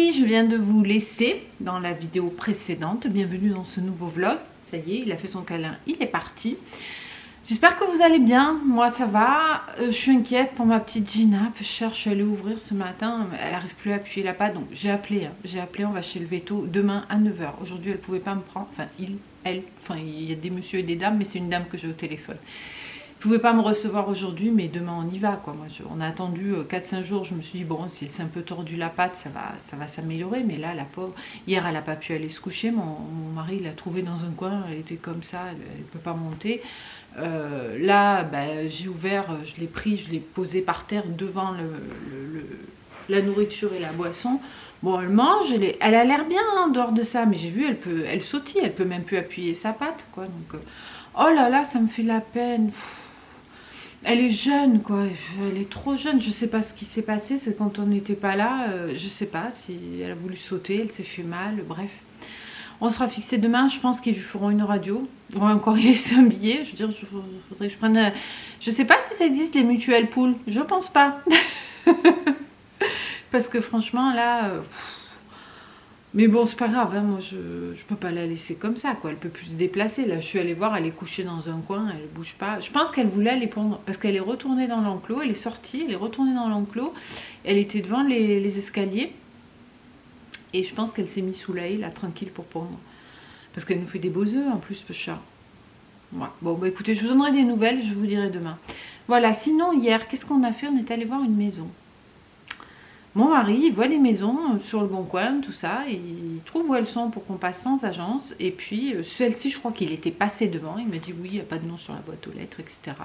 Oui, je viens de vous laisser dans la vidéo précédente. Bienvenue dans ce nouveau vlog. Ça y est, il a fait son câlin, il est parti. J'espère que vous allez bien. Moi, ça va. Je suis inquiète pour ma petite Gina. Je cherche à aller ouvrir ce matin. Elle n'arrive plus à appuyer la patte. Donc, j'ai appelé. On va chez le veto demain à 9 h. Aujourd'hui, elle ne pouvait pas me prendre. Enfin, elle. Enfin, il y a des messieurs et des dames, mais c'est une dame que j'ai au téléphone. Je ne pouvais pas me recevoir aujourd'hui, mais demain on y va, quoi. Moi, on a attendu 4-5 jours, je me suis dit, bon, si elle s'est un peu tordu la patte, ça va s'améliorer. Mais là, la pauvre, hier, elle n'a pas pu aller se coucher. Mon mari l'a trouvée dans un coin, elle était comme ça, elle ne peut pas monter. Là, ben, j'ai ouvert, je l'ai pris, je l'ai posé par terre devant la nourriture et la boisson. Bon, elle mange, elle a l'air bien en dehors de ça, mais j'ai vu, elle sautille, elle peut même plus appuyer sa patte, quoi. Donc, oh là là, ça me fait la peine. Elle est jeune, quoi. Elle est trop jeune. Je sais pas ce qui s'est passé. C'est quand on n'était pas là. Je sais pas si elle a voulu sauter, elle s'est fait mal. Bref. On sera fixé demain. Je pense qu'ils lui feront une radio. On va encore y laisser un billet. Je veux dire, il faudrait que je prenne. Je sais pas si ça existe les mutuelles poules. Je pense pas. Parce que franchement, là. Mais bon, c'est pas grave, hein, moi je peux pas la laisser comme ça, quoi. Elle peut plus se déplacer. Là, je suis allée voir, elle est couchée dans un coin, elle bouge pas. Je pense qu'elle voulait aller pondre, parce qu'elle est retournée dans l'enclos, elle est sortie, elle est retournée dans l'enclos. Elle était devant les escaliers. Et je pense qu'elle s'est mise sous la haie, là, tranquille pour pondre. Parce qu'elle nous fait des beaux œufs, en plus, ce chat. Ouais. Bon, bah écoutez, je vous donnerai des nouvelles, je vous dirai demain. Voilà, sinon, hier, qu'est-ce qu'on a fait? On est allé voir une maison. Mon mari, il voit les maisons sur le Bon Coin, tout ça, et il trouve où elles sont pour qu'on passe sans agence. Et puis, celle-ci, je crois qu'il était passé devant. Il m'a dit oui, il n'y a pas de nom sur la boîte aux lettres, etc.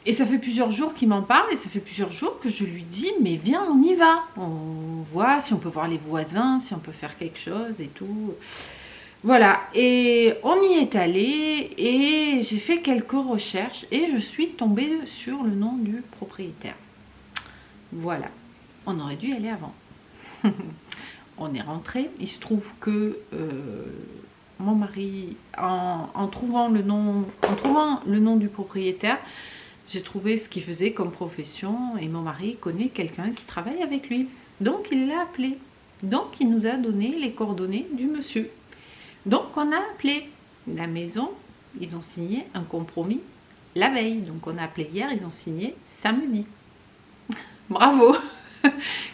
Et ça fait plusieurs jours qu'il m'en parle, et ça fait plusieurs jours que je lui dis, mais viens, on y va. On voit si on peut voir les voisins, si on peut faire quelque chose et tout. Voilà, et on y est allé, et j'ai fait quelques recherches, et je suis tombée sur le nom du propriétaire. Voilà. On aurait dû y aller avant. On est rentré. Il se trouve que mon mari, en trouvant le nom du propriétaire, j'ai trouvé ce qu'il faisait comme profession et mon mari connaît quelqu'un qui travaille avec lui. Donc il l'a appelé. Donc il nous a donné les coordonnées du monsieur. Donc on a appelé la maison. Ils ont signé un compromis la veille. Donc on a appelé hier, ils ont signé samedi. Bravo!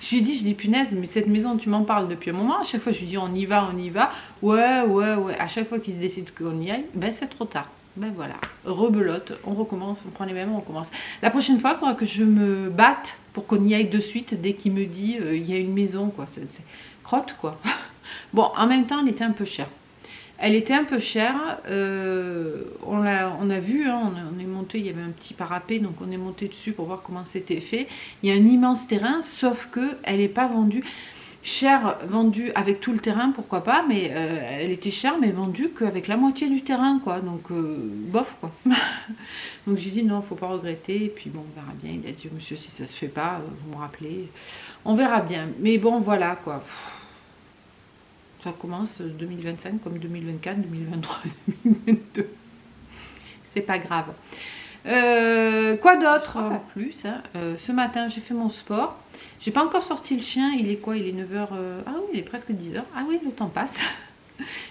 Je lui dis punaise, mais cette maison, tu m'en parles depuis un moment. À chaque fois, je lui dis on y va, on y va. Ouais. À chaque fois qu'il se décide qu'on y aille, ben c'est trop tard. Ben voilà, rebelote, on recommence, on prend les mêmes, on recommence. La prochaine fois, il faudra que je me batte pour qu'on y aille de suite dès qu'il me dit il y a une maison, quoi. C'est crotte, quoi. Bon, en même temps, elle était un peu chère. Elle était un peu chère, on a vu, hein, on est monté, il y avait un petit parapet, donc on est monté dessus pour voir comment c'était fait. Il y a un immense terrain, sauf qu'elle n'est pas vendue. Chère, vendue avec tout le terrain, pourquoi pas, mais elle était chère, mais vendue qu'avec la moitié du terrain, quoi. Donc, bof, quoi. Donc j'ai dit non, faut pas regretter, et puis bon, on verra bien. Il a dit, monsieur, si ça se fait pas, vous me rappelez. On verra bien, mais bon, voilà, quoi. Ça commence 2025 comme 2024, 2023, 2022. C'est pas grave. Quoi d'autre? Pas plus. Hein. Ce matin, j'ai fait mon sport. J'ai pas encore sorti le chien. Il est quoi? Il est 9 h. Ah oui, il est presque 10 h. Ah oui, le temps passe.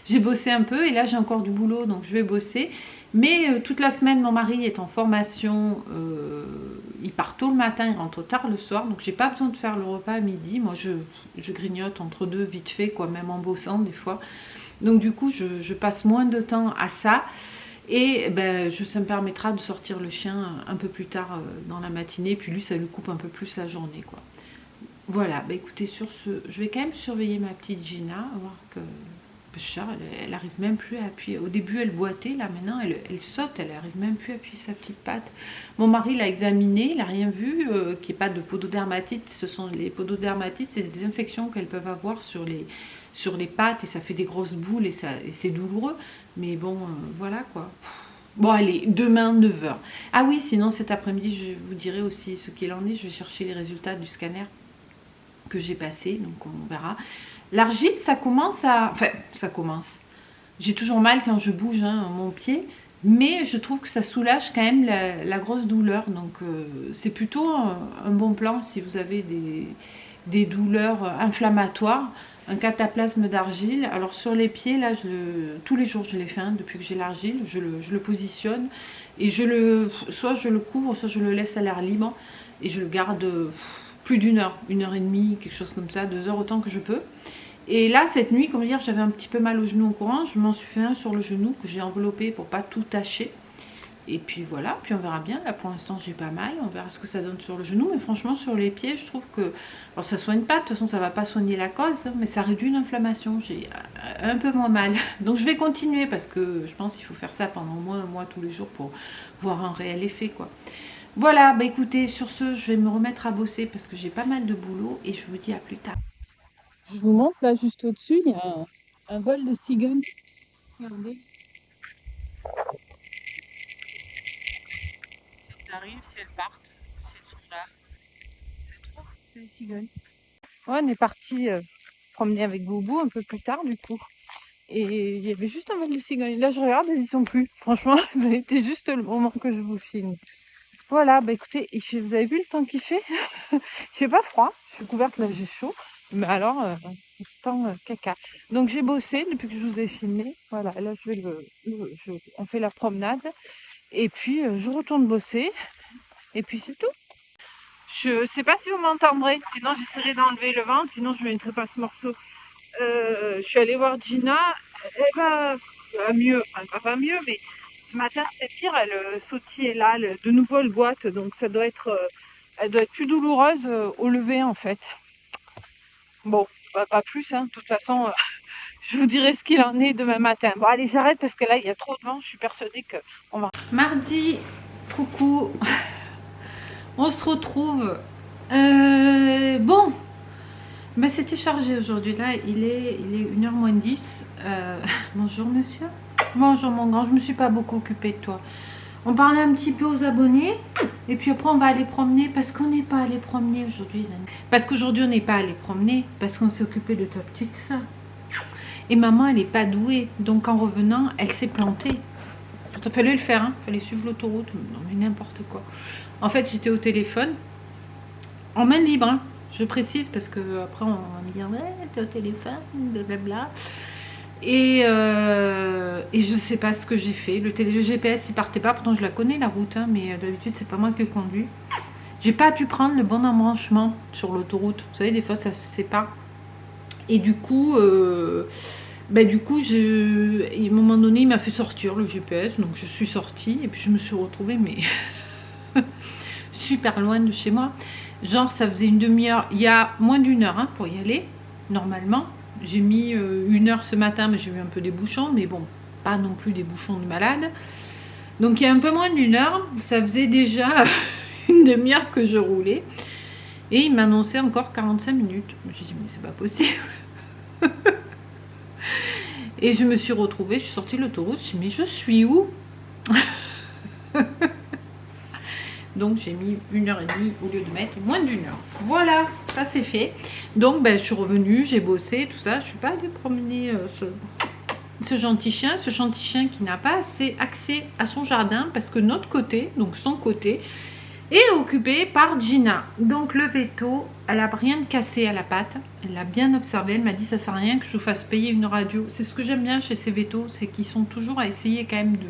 J'ai bossé un peu et là, j'ai encore du boulot, donc je vais bosser. Mais toute la semaine, mon mari est en formation. Il part tôt le matin, il rentre tard le soir. Donc, j'ai pas besoin de faire le repas à midi. Moi, je grignote entre deux vite fait, quoi, même en bossant des fois. Donc, du coup, je passe moins de temps à ça. Et ben, ça me permettra de sortir le chien un peu plus tard dans la matinée. Puis lui, ça lui coupe un peu plus la journée, quoi. Voilà, bah écoutez, sur ce, je vais quand même surveiller ma petite Gina, voir que... Elle arrive même plus à appuyer. Au début, elle boitait, là maintenant, elle saute, elle arrive même plus à appuyer sa petite patte. Mon mari l'a examiné, il n'a rien vu, qu'il n'y ait pas de pododermatite. Ce sont les pododermatites, c'est des infections qu'elles peuvent avoir sur les pattes et ça fait des grosses boules et c'est douloureux. Mais bon, voilà quoi. Bon, allez, demain 9 h. Ah oui, sinon cet après-midi, je vous dirai aussi ce qu'il en est. Je vais chercher les résultats du scanner que j'ai passé, donc on verra. L'argite, ça commence à... Enfin, ça commence. J'ai toujours mal quand je bouge hein, mon pied, mais je trouve que ça soulage quand même la grosse douleur. Donc, c'est plutôt un bon plan si vous avez des douleurs inflammatoires, un cataplasme d'argile. Alors sur les pieds, là, tous les jours je l'ai fait, hein, depuis que j'ai l'argile, je le positionne et soit je le couvre, soit je le laisse à l'air libre et je le garde plus une heure et demie, quelque chose comme ça, 2 heures, autant que je peux. Et là, cette nuit, comme dire, j'avais un petit peu mal au genou au courant, je m'en suis fait un sur le genou que j'ai enveloppé pour pas tout tacher. Et puis voilà, puis on verra bien. Là pour l'instant j'ai pas mal, on verra ce que ça donne sur le genou. Mais franchement sur les pieds je trouve que, alors ça soigne pas, de toute façon ça va pas soigner la cause, mais ça réduit l'inflammation, j'ai un peu moins mal. Donc je vais continuer parce que je pense qu'il faut faire ça pendant au moins un mois tous les jours pour voir un réel effet quoi. Voilà, bah écoutez, sur ce je vais me remettre à bosser parce que j'ai pas mal de boulot et je vous dis à plus tard. Je vous montre là juste au-dessus, il y a un vol de cigognes. Regardez. Si elles arrivent, si elles partent, si elles sont là. C'est trop, c'est les cigognes. Ouais, on est parti promener avec Boubou un peu plus tard du coup. Et il y avait juste un vol de cigognes. Là je regarde, ils y sont plus. Franchement, ça a été juste le moment que je vous filme. Voilà, bah écoutez, vous avez vu le temps qu'il fait? Il fait pas froid, je suis couverte là, j'ai chaud. Mais alors, temps caca. Donc j'ai bossé depuis que je vous ai filmé. Voilà, là on fait la promenade. Et puis je retourne bosser. Et puis c'est tout. Je sais pas si vous m'entendrez, sinon j'essaierai d'enlever le vent, sinon je ne mettrai pas ce morceau. Je suis allée voir Gina, elle va mieux, enfin elle va pas mieux, mais ce matin c'était pire, elle sautillait là, de nouveau elle boite, donc ça doit être, elle doit être plus douloureuse au lever en fait. Bon, pas plus, hein. De toute façon, je vous dirai ce qu'il en est demain matin. Bon allez j'arrête parce que là il y a trop de vent, je suis persuadée qu'on va... Mardi, coucou, on se retrouve. Bon, bah, c'était chargé aujourd'hui. Là, il est 1h moins 10. Bonjour monsieur. Bonjour mon grand, je me suis pas beaucoup occupée de toi. On parlait un petit peu aux abonnés. Et puis après, on va aller promener. Parce qu'on n'est pas allé promener aujourd'hui. Parce qu'aujourd'hui, on n'est pas allé promener. Parce qu'on s'est occupé de ta petite soeur. Et maman, elle n'est pas douée. Donc en revenant, elle s'est plantée. Il fallait le faire, hein. Il fallait suivre l'autoroute. Non mais n'importe quoi. En fait, j'étais au téléphone. En main libre, hein. Je précise parce que après on va me dire ouais t'es au téléphone, blablabla. Et je sais pas ce que j'ai fait. Le GPS il partait pas, pourtant je la connais la route, hein, mais d'habitude c'est pas moi qui conduis. J'ai pas dû prendre le bon embranchement sur l'autoroute. Vous savez des fois ça se sépare. Et du coup, à un moment donné il m'a fait sortir le GPS, donc je suis sortie et puis je me suis retrouvée mais super loin de chez moi. Genre ça faisait une demi-heure, il y a moins d'une heure hein, pour y aller, normalement. J'ai mis 1 heure ce matin, mais j'ai eu un peu des bouchons, mais bon, pas non plus des bouchons de malade. Donc il y a un peu moins d'une heure, ça faisait déjà une demi-heure que je roulais. Et il m'annonçait encore 45 minutes. Je me suis dit, mais c'est pas possible. Et je me suis retrouvée, je suis sortie de l'autoroute, je me suis dit, mais je suis où? Donc j'ai mis 1h30 au lieu de mettre moins d'1 heure. Voilà, ça c'est fait. Donc ben, je suis revenue, j'ai bossé, tout ça. Je suis pas allée promener ce gentil chien qui n'a pas assez accès à son jardin parce que notre côté, donc son côté, est occupé par Gina. Donc le veto, elle a rien de cassé à la patte. Elle l'a bien observé, elle m'a dit ça sert à rien que je vous fasse payer une radio. C'est ce que j'aime bien chez ces vétos, c'est qu'ils sont toujours à essayer quand même de...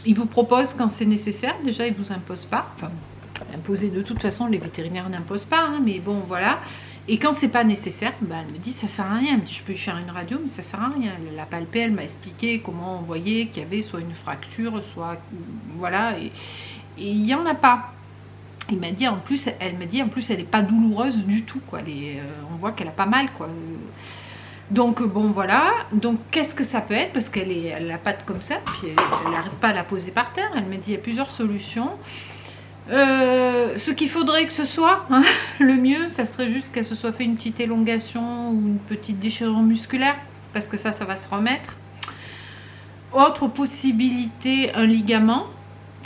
Ils vous proposent quand c'est nécessaire, déjà ils ne vous imposent pas, enfin imposer de toute façon les vétérinaires n'imposent pas, hein, mais bon voilà. Et quand c'est pas nécessaire, bah, elle me dit ça sert à rien, elle me dit je peux lui faire une radio mais ça sert à rien. Elle l'a palpé, elle m'a expliqué comment on voyait qu'il y avait soit une fracture, soit voilà, et il n'y en a pas. Il m'a dit en plus, elle m'a dit en plus elle n'est pas douloureuse du tout quoi, on voit qu'elle a pas mal quoi. Donc bon voilà, donc qu'est-ce que ça peut être parce qu'elle a la patte comme ça, puis elle n'arrive pas à la poser par terre. Elle m'a dit il y a plusieurs solutions. Ce qu'il faudrait que ce soit, hein, le mieux, ça serait juste qu'elle se soit fait une petite élongation ou une petite déchirure musculaire, parce que ça va se remettre. Autre possibilité, un ligament,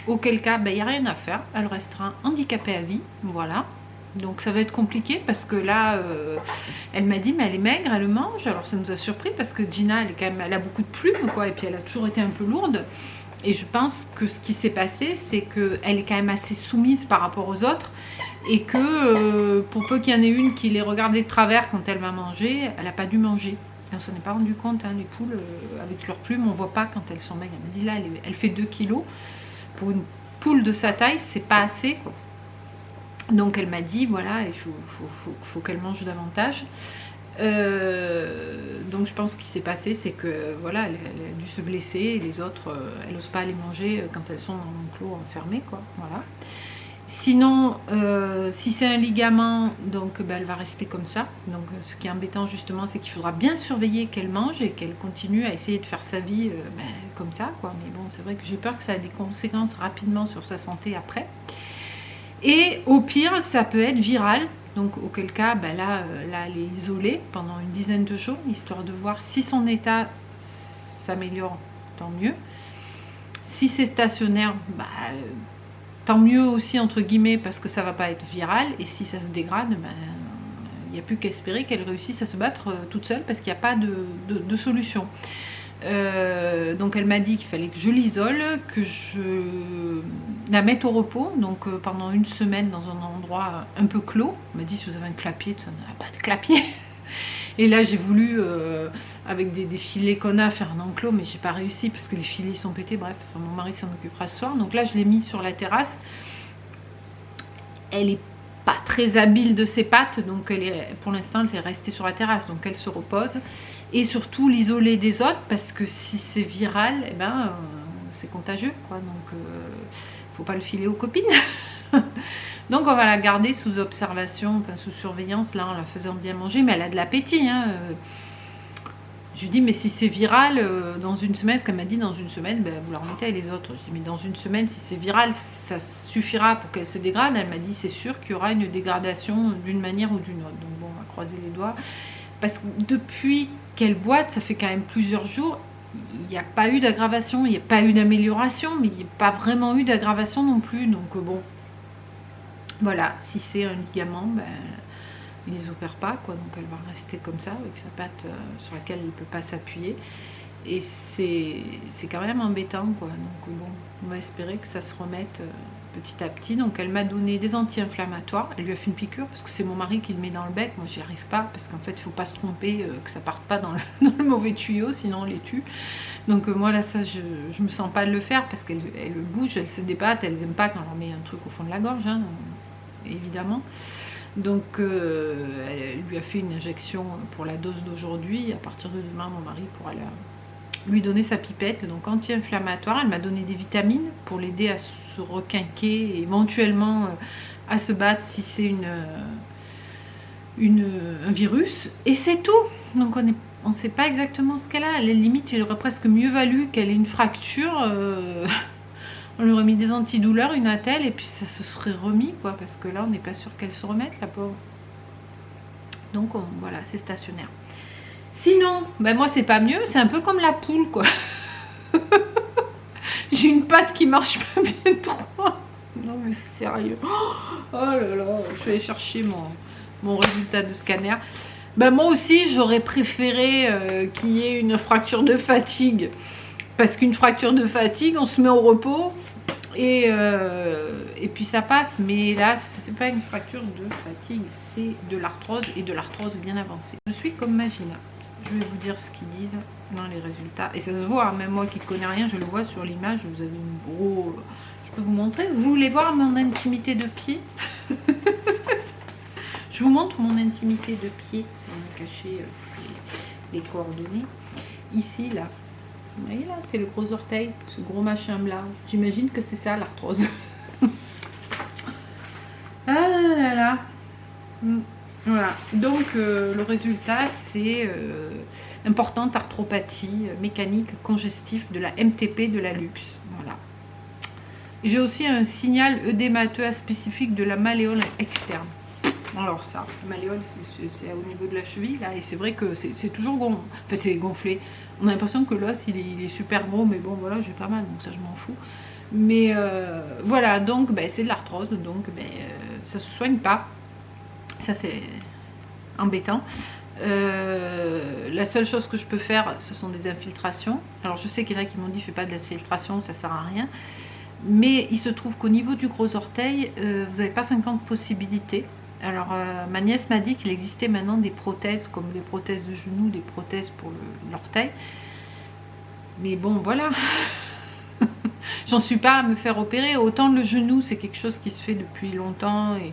auquel cas, il n'y a rien à faire, elle restera handicapée à vie, voilà. Donc ça va être compliqué parce que là, elle m'a dit mais elle est maigre, elle mange. Alors ça nous a surpris parce que Gina, elle a beaucoup de plumes quoi, et puis elle a toujours été un peu lourde. Et je pense que ce qui s'est passé, c'est qu'elle est quand même assez soumise par rapport aux autres. et que pour peu qu'il y en ait une qui les regardait de travers quand elle va manger, elle n'a pas dû manger. Et on s'en est pas rendu compte, hein, les poules, avec leurs plumes, on voit pas quand elles sont maigres. Elle m'a dit là, elle fait 2 kilos. Pour une poule de sa taille, c'est pas assez, quoi. Donc elle m'a dit, voilà, il faut qu'elle mange davantage. Donc je pense qu'il s'est passé, c'est que voilà, elle a dû se blesser et les autres, elle n'ose pas aller manger quand elles sont dans l'enclos enfermées, quoi. Voilà. Sinon, si c'est un ligament, donc elle va rester comme ça. Donc ce qui est embêtant justement, c'est qu'il faudra bien surveiller qu'elle mange et qu'elle continue à essayer de faire sa vie comme ça, quoi. Mais bon, c'est vrai que j'ai peur que ça ait des conséquences rapidement sur sa santé après. Et au pire, ça peut être viral. Donc auquel cas, là, l'isoler pendant une dizaine de jours, histoire de voir si son état s'améliore, tant mieux. Si c'est stationnaire, tant mieux aussi entre guillemets, parce que ça va pas être viral. Et si ça se dégrade, il n'y a plus qu'à espérer qu'elle réussisse à se battre toute seule, parce qu'il n'y a pas de solution. Donc elle m'a dit qu'il fallait que je l'isole, que je la mette au repos, donc pendant une semaine dans un endroit un peu clos. Elle m'a dit si vous avez un clapier, ça n'a pas de clapier. Et là j'ai voulu avec des filets qu'on a faire un enclos, mais j'ai pas réussi parce que les filets sont pétés. Bref, enfin, mon mari s'en occupera ce soir. Donc là je l'ai mis sur la terrasse. Elle est pas très habile de ses pattes, donc pour l'instant elle est restée sur la terrasse, donc elle se repose. Et surtout l'isoler des autres, parce que si c'est viral, c'est contagieux, quoi. Donc faut pas le filer aux copines. Donc on va la garder sous observation, enfin sous surveillance, là en la faisant bien manger, mais elle a de l'appétit, hein. Je lui dis mais si c'est viral dans une semaine, ce qu'elle m'a dit, dans une semaine, vous la remettez à les autres. Je dis mais dans une semaine, si c'est viral, ça suffira pour qu'elle se dégrade. Elle m'a dit c'est sûr qu'il y aura une dégradation d'une manière ou d'une autre. Donc bon, on va croiser les doigts. Parce que depuis qu'elle boite, ça fait quand même plusieurs jours, il n'y a pas eu d'aggravation, il n'y a pas eu d'amélioration, mais il n'y a pas vraiment eu d'aggravation non plus. Donc bon, voilà, si c'est un ligament, il ne les opère pas, quoi. Donc elle va rester comme ça, avec sa patte sur laquelle elle ne peut pas s'appuyer. Et c'est quand même embêtant, quoi. Donc bon, on va espérer que ça se remette petit à petit. Donc elle m'a donné des anti-inflammatoires. Elle lui a fait une piqûre parce que c'est mon mari qui le met dans le bec. Moi j'y arrive pas parce qu'en fait il ne faut pas se tromper, que ça parte pas dans le mauvais tuyau, sinon on les tue. Donc moi là ça je me sens pas de le faire parce qu'elle bouge, elle se débatte, elle n'aime pas quand on leur met un truc au fond de la gorge, hein, évidemment. Donc elle lui a fait une injection pour la dose d'aujourd'hui. À partir de demain mon mari pourra lui donner sa pipette, donc anti-inflammatoire. Elle m'a donné des vitamines pour l'aider à se requinquer et éventuellement à se battre si c'est un virus. Et c'est tout. Donc on ne sait pas exactement ce qu'elle a. À la limite, il aurait presque mieux valu qu'elle ait une fracture. On lui aurait mis des antidouleurs, une attelle, et puis ça se serait remis, quoi. Parce que là, on n'est pas sûr qu'elle se remette, la pauvre. Donc voilà, c'est stationnaire. Sinon, moi c'est pas mieux, c'est un peu comme la poule, quoi. J'ai une patte qui marche pas bien trop. Non mais sérieux. Oh là là, je vais aller chercher mon résultat de scanner. Moi aussi j'aurais préféré qu'il y ait une fracture de fatigue. Parce qu'une fracture de fatigue, on se met au repos et puis ça passe. Mais là, c'est pas une fracture de fatigue, c'est de l'arthrose et de l'arthrose bien avancée. Je suis comme Magina. Je vais vous dire ce qu'ils disent dans les résultats. Et ça se voit, même moi qui ne connais rien, je le vois sur l'image. Vous avez une grosse... Je peux vous montrer. Vous voulez voir mon intimité de pied? Je vous montre mon intimité de pied. On a caché les coordonnées. Ici, là. Vous voyez là, c'est le gros orteil, ce gros machin là. J'imagine que c'est ça l'arthrose. Ah là là. Voilà, donc le résultat c'est importante arthropathie mécanique congestif de la MTP de la luxe. Voilà. J'ai aussi un signal œdémateux aspécifique de la malléole externe. Alors ça, la malléole c'est au niveau de la cheville là, et c'est vrai que c'est toujours gonflé. Enfin c'est gonflé. On a l'impression que l'os il est super gros, mais bon voilà, j'ai pas mal, donc ça je m'en fous. Mais voilà, donc c'est de l'arthrose, donc ça se soigne pas. Ça c'est embêtant. La seule chose que je peux faire, ce sont des infiltrations. Alors je sais qu'il y en a qui m'ont dit fais pas d'infiltration, ça sert à rien. Mais il se trouve qu'au niveau du gros orteil, vous n'avez pas 50 possibilités. Alors ma nièce m'a dit qu'il existait maintenant des prothèses, comme les prothèses de genoux, des prothèses pour l'orteil. Mais bon, voilà. J'en suis pas à me faire opérer. Autant le genou, c'est quelque chose qui se fait depuis longtemps. Et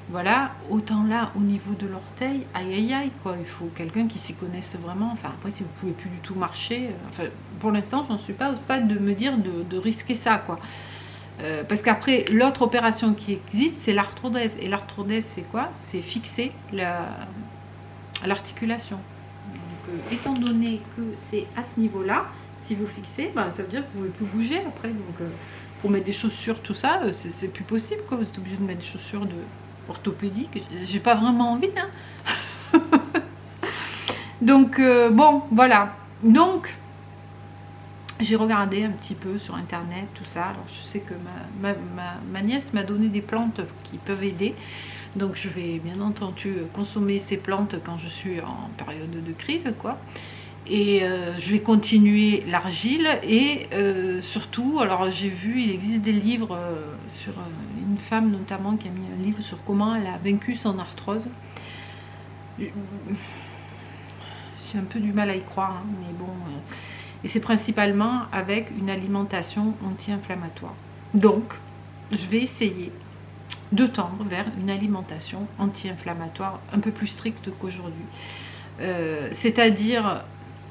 voilà. Autant là, au niveau de l'orteil, aïe aïe aïe, quoi. Il faut quelqu'un qui s'y connaisse vraiment. Enfin, après, si vous pouvez plus du tout marcher. Enfin, pour l'instant, j'en suis pas au stade de me dire de risquer ça, quoi. Parce qu'après, l'autre opération qui existe, c'est l'arthrodèse. Et l'arthrodèse, c'est quoi? C'est fixer l'articulation. Donc, étant donné que c'est à ce niveau-là, si vous fixez, bah, ça veut dire que vous ne pouvez plus bouger après. Donc, pour mettre des chaussures, tout ça, c'est plus possible, quoi. Vous êtes obligé de mettre des chaussures orthopédiques. J'ai pas vraiment envie, hein. Donc, bon, voilà. Donc, j'ai regardé un petit peu sur internet, tout ça. Alors, je sais que ma nièce m'a donné des plantes qui peuvent aider. Donc, je vais bien entendu consommer ces plantes quand je suis en période de crise, quoi. Et je vais continuer l'argile. Et surtout, alors j'ai vu, il existe des livres sur une femme notamment qui a mis un livre sur comment elle a vaincu son arthrose. J'ai un peu du mal à y croire, hein, mais bon... Et c'est principalement avec une alimentation anti-inflammatoire. Donc, je vais essayer de tendre vers une alimentation anti-inflammatoire un peu plus stricte qu'aujourd'hui. C'est-à-dire,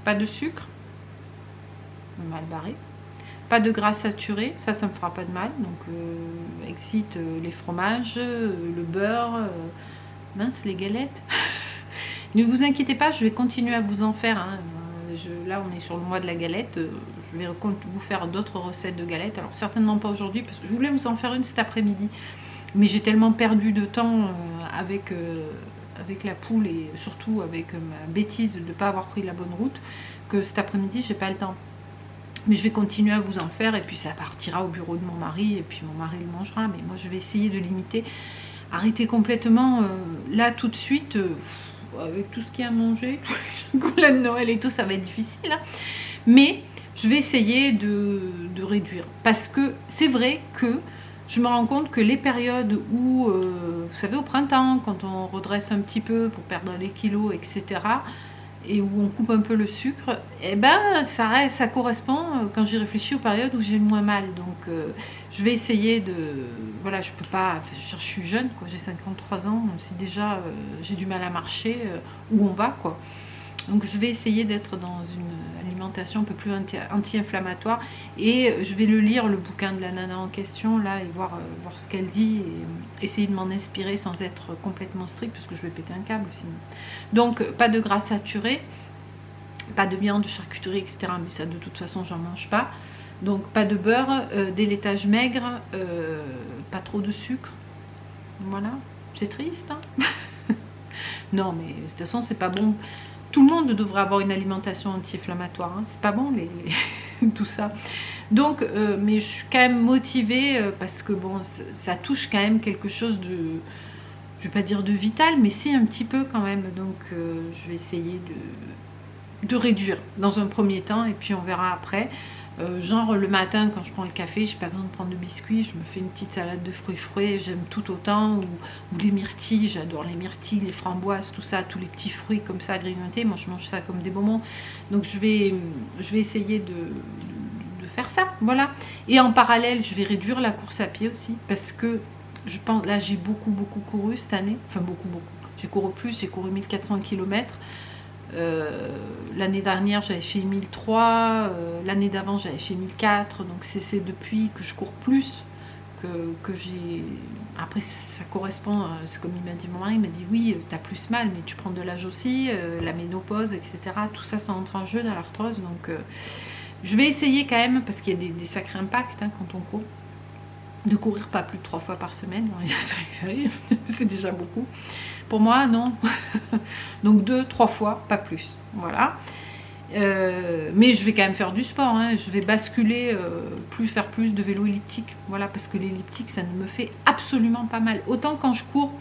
pas de sucre, mal barré, pas de gras saturé, ça me fera pas de mal. Donc, excite les fromages, le beurre, mince, les galettes. Ne vous inquiétez pas, je vais continuer à vous en faire, hein. Là, on est sur le mois de la galette. Je vais vous faire d'autres recettes de galettes. Alors, certainement pas aujourd'hui, parce que je voulais vous en faire une cet après-midi. Mais j'ai tellement perdu de temps avec la poule et surtout avec ma bêtise de ne pas avoir pris la bonne route que cet après-midi, j'ai pas le temps. Mais je vais continuer à vous en faire et puis ça partira au bureau de mon mari et puis mon mari le mangera. Mais moi, je vais essayer de limiter, arrêter complètement là tout de suite. Avec tout ce qu'il y a à manger, tous les chocolats de Noël et tout, ça va être difficile. Hein. Mais je vais essayer de réduire. Parce que c'est vrai que je me rends compte que les périodes où, vous savez, au printemps, quand on redresse un petit peu pour perdre les kilos, etc., et où on coupe un peu le sucre, eh ben, ça correspond, quand j'y réfléchis, aux périodes où j'ai moins mal. Donc, je vais essayer de... Voilà, je peux pas... Je suis jeune, quoi, j'ai 53 ans, si déjà j'ai du mal à marcher, où on va, quoi. Donc, je vais essayer d'être dans une alimentation un peu plus anti-inflammatoire. Et je vais le lire, le bouquin de la nana en question, là, et voir ce qu'elle dit, et essayer de m'en inspirer sans être complètement strict, parce que je vais péter un câble sinon. Donc, pas de gras saturé, pas de viande, de charcuterie, etc. Mais ça, de toute façon, j'en mange pas. Donc, pas de beurre, des laitages maigres, pas trop de sucre. Voilà, c'est triste, hein. Non, mais de toute façon, c'est pas bon. Tout le monde devrait avoir une alimentation anti-inflammatoire, hein. C'est pas bon, tout ça. Donc, mais je suis quand même motivée parce que, bon, ça touche quand même quelque chose de... Je vais pas dire de vital, mais si un petit peu quand même. Donc, je vais essayer de réduire dans un premier temps et puis on verra après. Genre le matin quand je prends le café, j'ai pas besoin de prendre de biscuits, je me fais une petite salade de fruits frais, j'aime tout autant, ou les myrtilles, j'adore les myrtilles, les framboises, tout ça, tous les petits fruits comme ça grignotés, moi je mange ça comme des bonbons. Donc je vais essayer de faire ça, voilà. Et en parallèle, je vais réduire la course à pied aussi, parce que je pense, là j'ai beaucoup couru cette année, enfin beaucoup. J'ai couru plus, j'ai couru 1400 km. L'année dernière j'avais fait 1003, l'année d'avant j'avais fait 1004, donc c'est depuis que je cours plus que j'ai... Après ça correspond, c'est comme il m'a dit mon mari, il m'a dit oui t'as plus mal mais tu prends de l'âge aussi, la ménopause, etc. Tout ça ça entre en jeu dans l'arthrose, donc je vais essayer quand même, parce qu'il y a des sacrés impacts hein, quand on court, de courir pas plus de 3 fois par semaine, c'est déjà beaucoup. Pour moi, non. Donc 2-3 fois, pas plus. Voilà. Mais je vais quand même faire du sport. Hein. Je vais basculer, faire plus de vélo elliptique. Voilà, parce que l'elliptique, ça ne me fait absolument pas mal. Autant quand je cours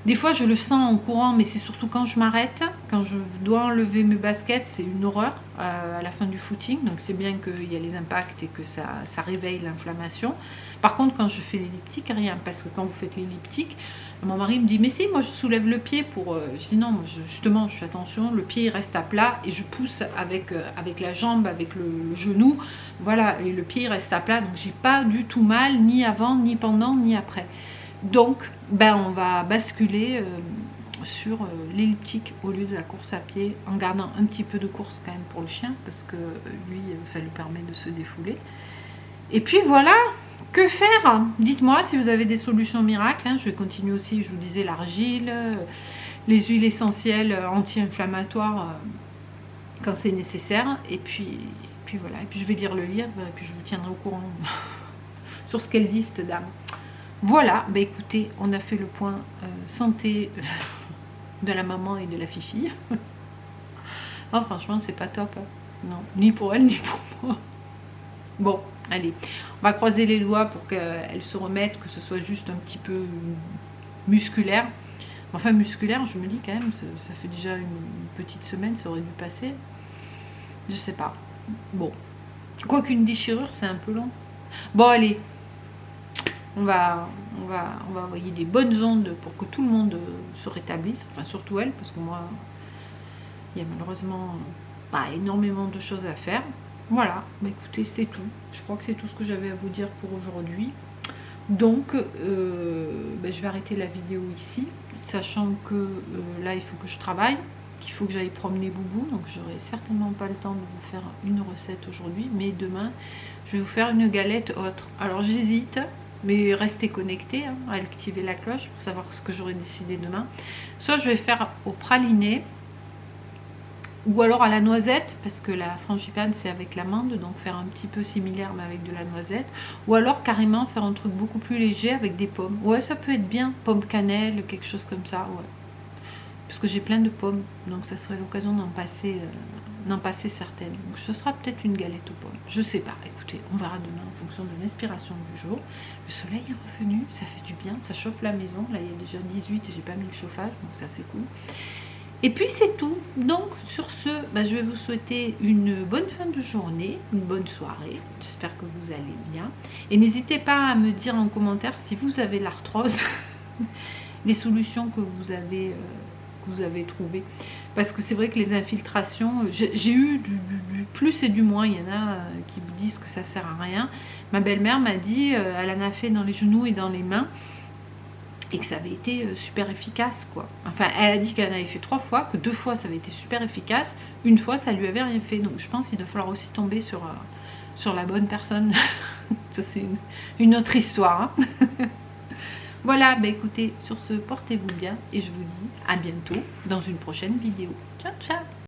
Des fois, je le sens en courant, mais c'est surtout quand je m'arrête, quand je dois enlever mes baskets, c'est une horreur à la fin du footing. Donc, c'est bien qu'il y a les impacts et que ça réveille l'inflammation. Par contre, quand je fais l'elliptique, rien. Parce que quand vous faites l'elliptique, mon mari me dit, mais si, moi, je soulève le pied pour... Je dis non, moi, justement, je fais attention, le pied il reste à plat et je pousse avec la jambe, avec le genou. Voilà, et le pied il reste à plat. Donc, j'ai pas du tout mal, ni avant, ni pendant, ni après. Donc, ben, on va basculer sur l'elliptique au lieu de la course à pied, en gardant un petit peu de course quand même pour le chien, parce que lui, ça lui permet de se défouler. Et puis voilà, que faire? Dites-moi si vous avez des solutions miracles. Hein. Je vais continuer aussi, je vous disais, l'argile, les huiles essentielles anti-inflammatoires quand c'est nécessaire. Et puis voilà, et puis je vais lire le livre, et puis je vous tiendrai au courant sur ce qu'elle dit, cette dame. Voilà, bah écoutez, on a fait le point santé de la maman et de la fifi. Oh, franchement, c'est pas top. Hein. Non, ni pour elle, ni pour moi. Bon, allez, on va croiser les doigts pour qu'elle se remette, que ce soit juste un petit peu musculaire. Enfin, musculaire, je me dis quand même, ça fait déjà une petite semaine, ça aurait dû passer. Je sais pas. Bon, quoi qu'une déchirure, c'est un peu long. Bon, allez. On va envoyer des bonnes ondes pour que tout le monde se rétablisse, enfin surtout elle, parce que moi, il y a malheureusement pas énormément de choses à faire. Voilà, bah écoutez, c'est tout. Je crois que c'est tout ce que j'avais à vous dire pour aujourd'hui. Donc, bah, je vais arrêter la vidéo ici, sachant que là, il faut que je travaille, qu'il faut que j'aille promener Boubou, donc j'aurai certainement pas le temps de vous faire une recette aujourd'hui, mais demain, je vais vous faire une galette autre. Alors, j'hésite. Mais restez connectés, hein, à activer la cloche pour savoir ce que j'aurai décidé demain. Soit je vais faire au praliné, ou alors à la noisette, parce que la frangipane c'est avec l'amande, donc faire un petit peu similaire mais avec de la noisette. Ou alors carrément faire un truc beaucoup plus léger avec des pommes. Ouais, ça peut être bien, pomme cannelle, quelque chose comme ça, ouais. Parce que j'ai plein de pommes, donc ça serait l'occasion d'en passer certaines. Donc ce sera peut-être une galette aux pommes. Je sais pas, écoutez, on verra demain en fonction de l'inspiration du jour. Le soleil est revenu, ça fait du bien, ça chauffe la maison. Là il y a déjà 18 et j'ai pas mis le chauffage, donc ça c'est cool. Et puis c'est tout. Donc sur ce, bah, je vais vous souhaiter une bonne fin de journée, une bonne soirée. J'espère que vous allez bien. Et n'hésitez pas à me dire en commentaire si vous avez l'arthrose, les solutions que vous avez trouvées. Parce que c'est vrai que les infiltrations, j'ai eu du plus et du moins. Il y en a qui vous disent que ça sert à rien. Ma belle-mère m'a dit, elle en a fait dans les genoux et dans les mains. Et que ça avait été super efficace, quoi. Enfin, elle a dit qu'elle en avait fait 3 fois, que 2 fois ça avait été super efficace, une fois ça lui avait rien fait. Donc je pense qu'il va falloir aussi tomber sur la bonne personne. Ça c'est une autre histoire. Hein. Voilà, bah écoutez, sur ce, portez-vous bien et je vous dis à bientôt dans une prochaine vidéo. Ciao, ciao!